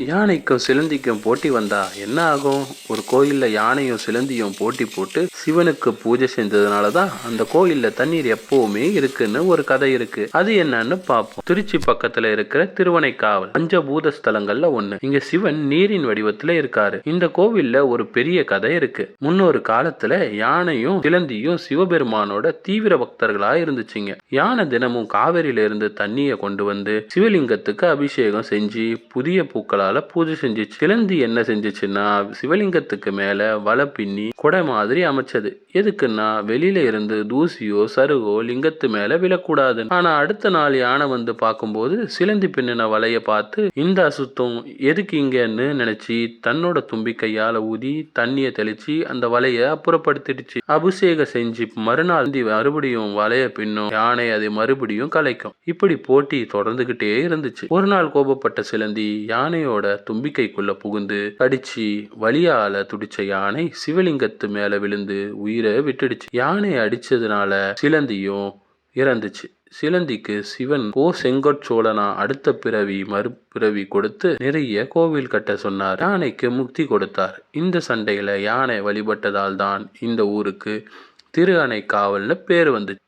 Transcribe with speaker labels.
Speaker 1: யானைக்கும் சிலந்திக்கும் போட்டி வந்தா என்ன ஆகும்? ஒரு கோயில்ல யானையும் சிலந்தியும் போட்டி போட்டு சிவனுக்கு பூஜை செஞ்சதுனாலதான் அந்த கோயில்ல தண்ணீர் எப்பவுமே இருக்குன்னு ஒரு கதை இருக்கு. அது என்னன்னு பார்ப்போம். திருச்சி பக்கத்துல இருக்கிற திருவனைக்காவல் பஞ்சபூத ஸ்தலங்கள்ல ஒண்ணு. இங்க சிவன் நீரின் வடிவத்துல இருக்காரு. இந்த கோவில்ல ஒரு பெரிய கதை இருக்கு. முன்னொரு காலத்துல யானையும் சிலந்தியும் சிவபெருமானோட தீவிர பக்தர்களா இருந்துச்சுங்க. யானை தினமும் காவிரியில இருந்து தண்ணிய கொண்டு வந்து சிவலிங்கத்துக்கு அபிஷேகம் செஞ்சு புதிய பூக்களால பூஜை செஞ்சுச்சு. சிலந்தி என்ன செஞ்சுச்சுன்னா சிவலிங்கத்துக்கு மேல வலை பின்னி கொடை மாதிரி அமைச்சது. எதுக்குன்னா வெளியில இருந்து தூசியோ சருகோ லிங்கத்து மேல விழக்கூடாது. ஆனா அடுத்த நாள் யானை வந்து பார்க்கும்போது சிலந்தி பின்னின வலைய பார்த்து இந்த அசுத்தம் எதுக்கு இங்கன்னு நினைச்சு தன்னோட தும்பி கையால ஊதி தண்ணிய தெளிச்சு அந்த வலைய அப்புறப்படுத்திடுச்சு. அபிஷேகம் செஞ்சு மறுநாள் மறுபடியும் வலைய பின்னும் யானை அதை மறுபடியும் கலைக்கும். இப்படி போட்டி தொடர்ந்துகிட்டே இருந்துச்சு. ஒரு நாள் கோபப்பட்ட சிலந்தி யானையோட தும்பிக்கைக்குள்ள புகுந்து கடிச்சு வலியால துடிச்ச யானை சிவலிங்கத்து மேல விழுந்து உயிரை விட்டுடுச்சு. யானை அடிச்சதுனால சிலந்தியும் இறந்துச்சு. சிலந்திக்கு சிவன் செங்கோற்சோழனா அடுத்த பிறவி மறுபிறவி கொடுத்து நிறைய கோவில் கட்ட சொன்னார். யானைக்கு முக்தி கொடுத்தார். இந்த சண்டையில யானை வழிபட்டதால் தான் இந்த ஊருக்கு திருஅணைக்காவல்னு பேர் வந்துச்சு.